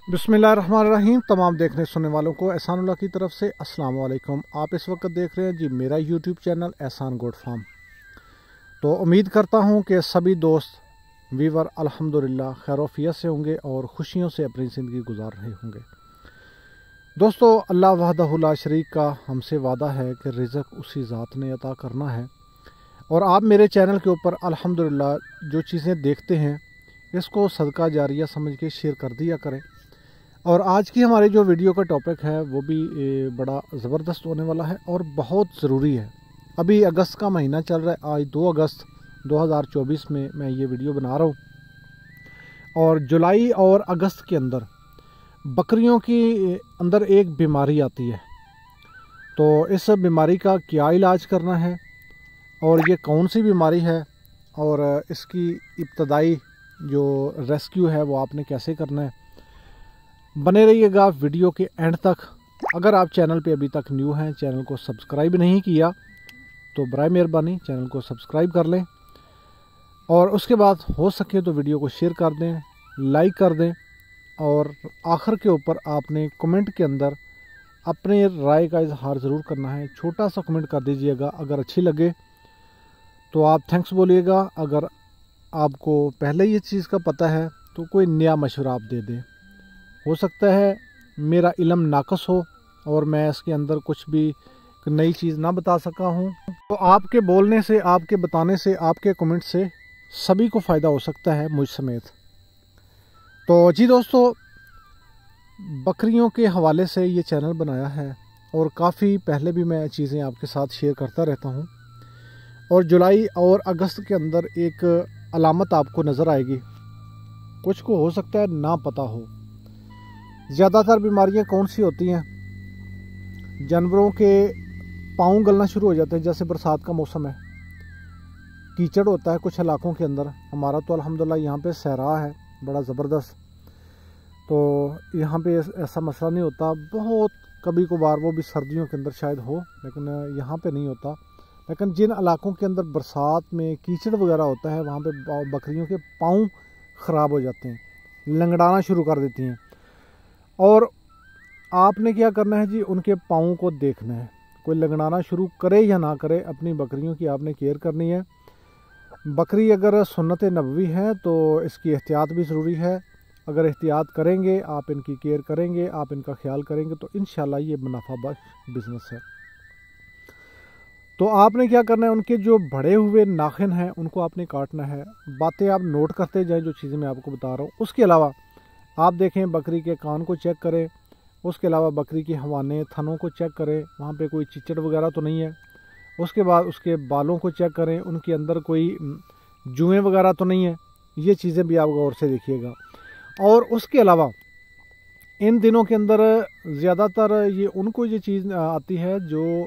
बिस्मिल्लाहिर्रहमानिर्रहीम। तमाम देखने सुनने वालों को एहसानुल्लाह की तरफ से अस्सलाम वालेकुम। आप इस वक्त देख रहे हैं जी मेरा यूट्यूब चैनल एहसान गोट फार्म। तो उम्मीद करता हूं कि सभी दोस्त वीवर अल्हम्दुलिल्लाह खैरोफियत से होंगे और खुशियों से अपनी ज़िंदगी गुजार रहे होंगे। दोस्तों, अल्लाह वहदहु ला शरीक का हमसे वादा है कि रिज़्क़ उसी ज़ात ने अता करना है। और आप मेरे चैनल के ऊपर अल्हम्दुलिल्लाह जो चीज़ें देखते हैं इसको सदका जारिया समझ के शेयर कर दिया करें। और आज की हमारी जो वीडियो का टॉपिक है वो भी बड़ा ज़बरदस्त होने वाला है और बहुत ज़रूरी है। अभी अगस्त का महीना चल रहा है, आज 2 अगस्त 2024 में मैं ये वीडियो बना रहा हूँ। और जुलाई और अगस्त के अंदर बकरियों की अंदर एक बीमारी आती है। तो इस बीमारी का क्या इलाज करना है और ये कौन सी बीमारी है और इसकी इब्तदाई जो रेस्क्यू है वो आपने कैसे करना है, बने रहिएगा वीडियो के एंड तक। अगर आप चैनल पे अभी तक न्यू हैं, चैनल को सब्सक्राइब नहीं किया तो बराए मेहरबानी चैनल को सब्सक्राइब कर लें और उसके बाद हो सके तो वीडियो को शेयर कर दें, लाइक कर दें। और आखिर के ऊपर आपने कमेंट के अंदर अपने राय का इजहार ज़रूर करना है। छोटा सा कमेंट कर दीजिएगा। अगर अच्छी लगे तो आप थैंक्स बोलिएगा। अगर आपको पहले ये चीज़ का पता है तो कोई नया मशवरा आप दे दें। हो सकता है मेरा इल्म नाकस हो और मैं इसके अंदर कुछ भी नई चीज़ ना बता सका हूँ। तो आपके बोलने से, आपके बताने से, आपके कमेंट से सभी को फ़ायदा हो सकता है, मुझ समेत। तो जी दोस्तों, बकरियों के हवाले से ये चैनल बनाया है और काफ़ी पहले भी मैं चीज़ें आपके साथ शेयर करता रहता हूँ। और जुलाई और अगस्त के अंदर एक अलामत आपको नज़र आएगी, कुछ को हो सकता है ना पता हो। ज़्यादातर बीमारियां कौन सी होती हैं? जानवरों के पाँव गलना शुरू हो जाते हैं। जैसे बरसात का मौसम है, कीचड़ होता है कुछ इलाकों के अंदर। हमारा तो अल्हम्दुलिल्लाह यहाँ पे सहरा है बड़ा ज़बरदस्त, तो यहाँ पे ऐसा मसला नहीं होता। बहुत कभी कभार वो भी सर्दियों के अंदर शायद हो, लेकिन यहाँ पे नहीं होता। लेकिन जिन इलाकों के अंदर बरसात में कीचड़ वगैरह होता है वहाँ पे बकरियों के पाँव ख़राब हो जाते हैं, लंगड़ाना शुरू कर देती हैं। और आपने क्या करना है जी, उनके पाँव को देखना है। कोई लंगड़ाना शुरू करे या ना करे, अपनी बकरियों की आपने केयर करनी है। बकरी अगर सुन्नत नबवी है तो इसकी एहतियात भी ज़रूरी है। अगर एहतियात करेंगे, आप इनकी केयर करेंगे, आप इनका ख्याल करेंगे तो इंशाल्लाह ये मुनाफा बख्श बिज़नेस है। तो आपने क्या करना है, उनके जो बड़े हुए नाखिन हैं उनको आपने काटना है। बातें आप नोट करते जाएं जो चीज़ें मैं आपको बता रहा हूँ। उसके अलावा आप देखें, बकरी के कान को चेक करें। उसके अलावा बकरी की हवाने थनों को चेक करें, वहाँ पे कोई चिचड़ वगैरह तो नहीं है। उसके बाद उसके बालों को चेक करें, उनके अंदर कोई जुएँ वगैरह तो नहीं है। ये चीज़ें भी आप गौर से देखिएगा। और उसके अलावा इन दिनों के अंदर ज़्यादातर ये उनको ये चीज़ आती है जो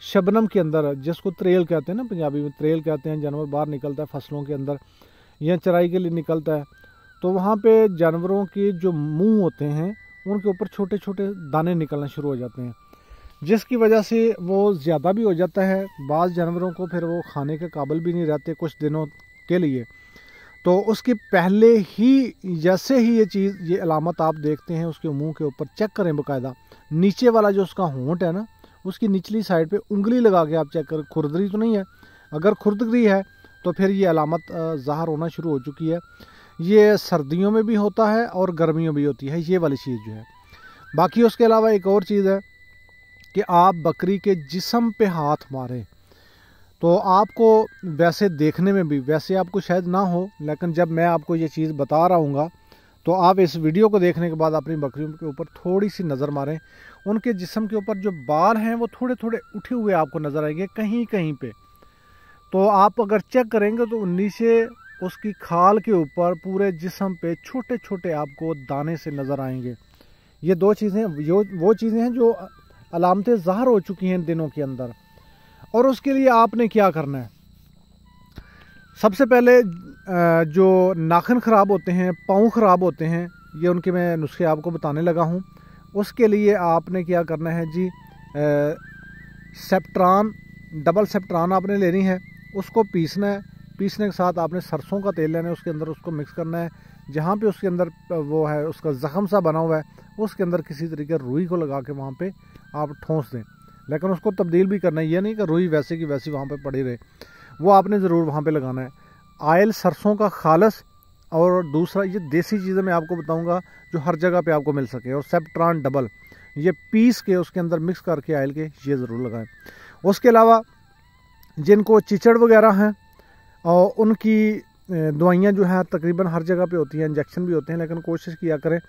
शबनम के अंदर, जिसको त्रेल कहते हैं ना, पंजाबी में त्रेल कहते हैं। जानवर बाहर निकलता है फसलों के अंदर या चराई के लिए निकलता है, तो वहाँ पे जानवरों के जो मुंह होते हैं उनके ऊपर छोटे छोटे दाने निकलना शुरू हो जाते हैं, जिसकी वजह से वो ज़्यादा भी हो जाता है। बाज़ जानवरों को फिर वो खाने के काबिल भी नहीं रहते कुछ दिनों के लिए। तो उसके पहले ही, जैसे ही ये चीज़, ये अलामत आप देखते हैं उसके मुंह के ऊपर, चेक करें बाकायदा। नीचे वाला जो उसका होंठ है ना, उसकी निचली साइड पे उंगली लगा के आप चेक करें खुरदरी तो नहीं है। अगर खुरदरी है तो फिर ये अलामत ज़ाहिर होना शुरू हो चुकी है। ये सर्दियों में भी होता है और गर्मियों में भी होती है ये वाली चीज़ जो है। बाकी उसके अलावा एक और चीज़ है कि आप बकरी के जिस्म पे हाथ मारें तो आपको वैसे देखने में भी, वैसे आपको शायद ना हो, लेकिन जब मैं आपको ये चीज़ बता रहा हूँगा तो आप इस वीडियो को देखने के बाद अपनी बकरियों के ऊपर थोड़ी सी नज़र मारें। उनके जिस्म के ऊपर जो बाल हैं वो थोड़े थोड़े उठे हुए आपको नज़र आएंगे कहीं कहीं पे। तो आप अगर चेक करेंगे तो नीचे उसकी खाल के ऊपर पूरे जिस्म पे छोटे छोटे आपको दाने से नज़र आएंगे। ये दो चीज़ें वो चीज़ें हैं जो अलामतें ज़ाहिर हो चुकी हैं इन दिनों के अंदर। और उसके लिए आपने क्या करना है, सबसे पहले जो नाखून ख़राब होते हैं, पाँव ख़राब होते हैं, ये उनके मैं नुस्खे आपको बताने लगा हूँ। उसके लिए आपने क्या करना है जी, सेप्ट्रान, डबल सेप्ट्रान आपने लेनी है, उसको पीसना है। पीसने के साथ आपने सरसों का तेल लेना है, उसके अंदर उसको मिक्स करना है, जहाँ पे उसके अंदर वो है उसका ज़ख़म सा बना हुआ है, उसके अंदर किसी तरीके रुई को लगा के वहाँ पे आप ठोंस दें। लेकिन उसको तब्दील भी करना है, ये नहीं कि रुई वैसे की वैसी वहाँ पे पड़ी रहे, वो आपने ज़रूर वहाँ पे लगाना है। आयल सरसों का खालस, और दूसरा ये देसी चीज़ें मैं आपको बताऊँगा जो हर जगह पे आपको मिल सके, और सेप्ट्रान डबल, ये पीस के उसके अंदर मिक्स करके आयल के ये ज़रूर लगाएं। उसके अलावा जिनको चिचड़ वगैरह हैं और उनकी दवाइयाँ जो है तकरीबन हर जगह पे होती हैं, इंजेक्शन भी होते हैं, लेकिन कोशिश किया करें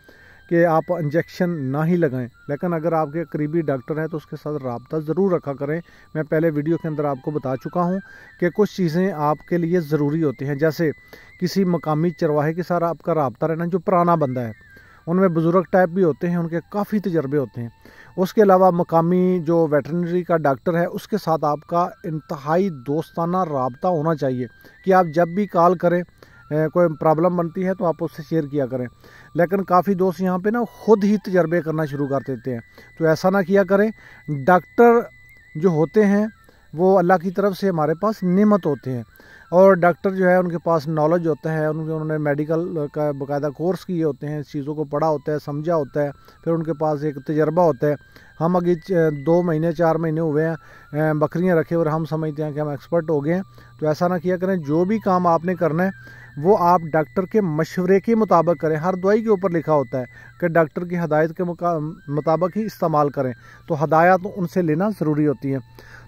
कि आप इंजेक्शन ना ही लगाएं। लेकिन अगर आपके करीबी डॉक्टर है तो उसके साथ रब्ता ज़रूर रखा करें। मैं पहले वीडियो के अंदर आपको बता चुका हूं कि कुछ चीज़ें आपके लिए ज़रूरी होती हैं, जैसे किसी मकामी चरवाहे के साथ आपका रब्ता रहना, जो पुराना बंदा है, उनमें बुज़ुर्ग टाइप भी होते हैं, उनके काफ़ी तजर्बे होते हैं। उसके अलावा मकामी जो वेटरनरी का डॉक्टर है उसके साथ आपका इंतहाई दोस्ताना रब्ता होना चाहिए कि आप जब भी कॉल करें, कोई प्रॉब्लम बनती है तो आप उससे शेयर किया करें। लेकिन काफ़ी दोस्त यहाँ पे ना खुद ही तजर्बे करना शुरू कर देते हैं, तो ऐसा ना किया करें। डॉक्टर जो होते हैं वो अल्लाह की तरफ से हमारे पास नेमत होते हैं, और डॉक्टर जो है उनके पास नॉलेज होता है, उन्होंने मेडिकल का बाकायदा कोर्स किए होते हैं, चीज़ों को पढ़ा होता है, समझा होता है, फिर उनके पास एक तजर्बा होता है। हम अभी 2 महीने 4 महीने हुए हैं बकरियां रखे और हम समझते हैं कि हम एक्सपर्ट हो गए हैं, तो ऐसा ना किया करें। जो भी काम आपने करना है वो आप डॉक्टर के मशवरे के मुताबिक करें। हर दवाई के ऊपर लिखा होता है कि डॉक्टर की हदायत के मुताबिक ही इस्तेमाल करें, तो हदायत तो उनसे लेना ज़रूरी होती है।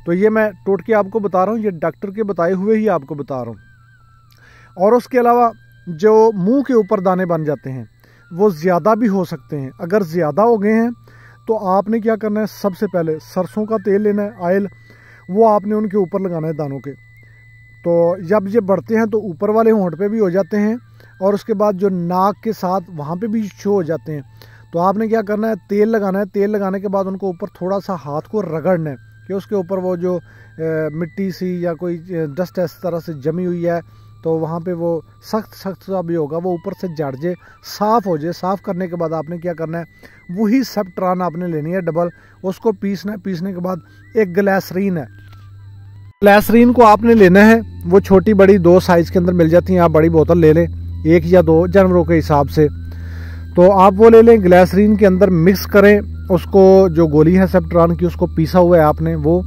तो ये मैं टोटके आपको बता रहा हूँ, ये डॉक्टर के बताए हुए ही आपको बता रहा हूँ। और उसके अलावा जो मुंह के ऊपर दाने बन जाते हैं वो ज़्यादा भी हो सकते हैं। अगर ज़्यादा हो गए हैं तो आपने क्या करना है, सबसे पहले सरसों का तेल लेना है, ऑयल, वो आपने उनके ऊपर लगाना है दानों के। तो जब ये बढ़ते हैं तो ऊपर वाले होंठ पे भी हो जाते हैं, और उसके बाद जो नाक के साथ वहाँ पे भी शो हो जाते हैं। तो आपने क्या करना है, तेल लगाना है। तेल लगाने के बाद उनको ऊपर थोड़ा सा हाथ को रगड़ना है कि उसके ऊपर वो जो मिट्टी सी या कोई डस्ट इस तरह से जमी हुई है, तो वहाँ पे वो सख्त सा भी होगा, वो ऊपर से झड़ जाए, साफ़ हो जाए। साफ़ करने के बाद आपने क्या करना है, वही सेप्ट्रान आपने लेनी है डबल, उसको पीसना है। पीसने के बाद एक ग्लिसरीन है, ग्लिसरीन को आपने लेना है। वो छोटी बड़ी 2 साइज़ के अंदर मिल जाती हैं, आप बड़ी बोतल ले लें, 1 या 2 जानवरों के हिसाब से, तो आप वो ले लें। ग्लिसरीन के अंदर मिक्स करें उसको, जो गोली है सेप्ट्रान की उसको पीसा हुआ है आपने, वो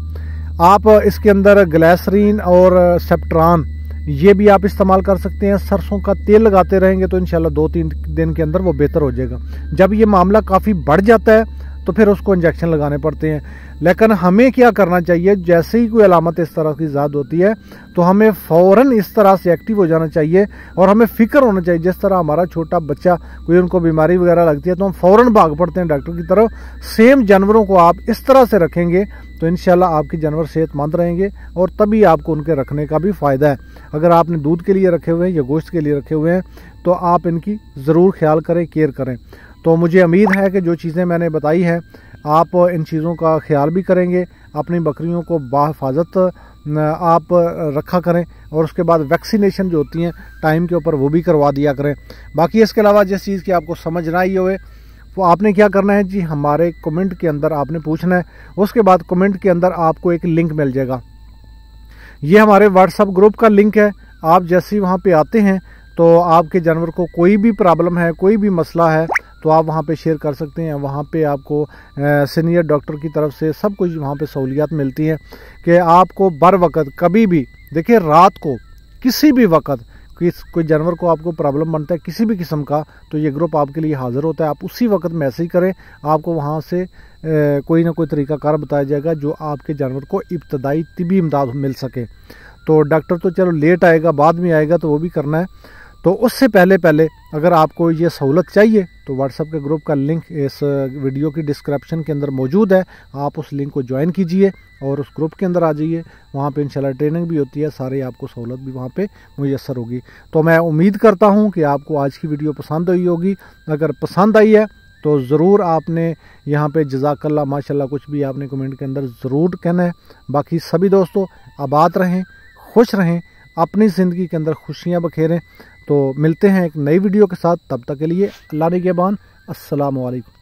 आप इसके अंदर ग्लिसरीन और सेप्ट्रान ये भी आप इस्तेमाल कर सकते हैं। सरसों का तेल लगाते रहेंगे तो इंशाल्लाह 2-3 दिन के अंदर वो बेहतर हो जाएगा। जब ये मामला काफ़ी बढ़ जाता है तो फिर उसको इंजेक्शन लगाने पड़ते हैं। लेकिन हमें क्या करना चाहिए, जैसे ही कोई अलामत इस तरह की ज़्यादा होती है तो हमें फ़ौरन इस तरह से एक्टिव हो जाना चाहिए, और हमें फ़िक्र होना चाहिए। जिस तरह हमारा छोटा बच्चा कोई उनको बीमारी वगैरह लगती है तो हम फ़ौरन भाग पड़ते हैं डॉक्टर की तरफ, सेम जानवरों को आप इस तरह से रखेंगे तो इंशाल्लाह आपके जानवर सेहतमंद रहेंगे, और तभी आपको उनके रखने का भी फ़ायदा है। अगर आपने दूध के लिए रखे हुए हैं या गोश्त के लिए रखे हुए हैं तो आप इनकी ज़रूर ख्याल करें, केयर करें। तो मुझे उम्मीद है कि जो चीज़ें मैंने बताई हैं आप इन चीज़ों का ख्याल भी करेंगे, अपनी बकरियों को बाहिफाजत आप रखा करें, और उसके बाद वैक्सीनेशन जो होती हैं टाइम के ऊपर वो भी करवा दिया करें। बाकी इसके अलावा जिस चीज़ की आपको समझ ना आई होवे वो आपने क्या करना है जी, हमारे कमेंट के अंदर आपने पूछना है। उसके बाद कमेंट के अंदर आपको एक लिंक मिल जाएगा, ये हमारे व्हाट्सएप ग्रुप का लिंक है। आप जैसे ही वहाँ पे आते हैं तो आपके जानवर को कोई भी प्रॉब्लम है, कोई भी मसला है, तो आप वहाँ पे शेयर कर सकते हैं। वहाँ पे आपको सीनियर डॉक्टर की तरफ से सब कुछ वहाँ पे सहूलियात मिलती हैं कि आपको बर वक़्त कभी भी, देखिए रात को किसी भी वक़्त कोई जानवर को आपको प्रॉब्लम बनता है किसी भी किस्म का, तो ये ग्रुप आपके लिए हाज़िर होता है। आप उसी वक्त मैसेज करें, आपको वहाँ से कोई ना कोई तरीक़ाकार बताया जाएगा जो आपके जानवर को इब्तदाई तिबी इमदाद मिल सके। तो डॉक्टर तो चलो लेट आएगा, बाद में आएगा, तो वो भी करना है। तो उससे पहले अगर आपको ये सहूलत चाहिए तो व्हाट्सएप के ग्रुप का लिंक इस वीडियो की डिस्क्रिप्शन के अंदर मौजूद है, आप उस लिंक को ज्वाइन कीजिए और उस ग्रुप के अंदर आ जाइए। वहाँ पे इंशाल्लाह ट्रेनिंग भी होती है, सारे आपको सहूलत भी वहाँ पे मुयस्सर होगी। तो मैं उम्मीद करता हूँ कि आपको आज की वीडियो पसंद आई होगी। अगर पसंद आई है तो ज़रूर आपने यहाँ पे जज़ाकल्लाह माशाल्लाह कुछ भी आपने कमेंट के अंदर ज़रूर कहना है। बाकी सभी दोस्तों आबाद रहें, खुश रहें, अपनी ज़िंदगी के अंदर खुशियाँ बखेरें। तो मिलते हैं एक नई वीडियो के साथ, तब तक के लिए अल्लाह निगहबान, अस्सलामु अलैकुम।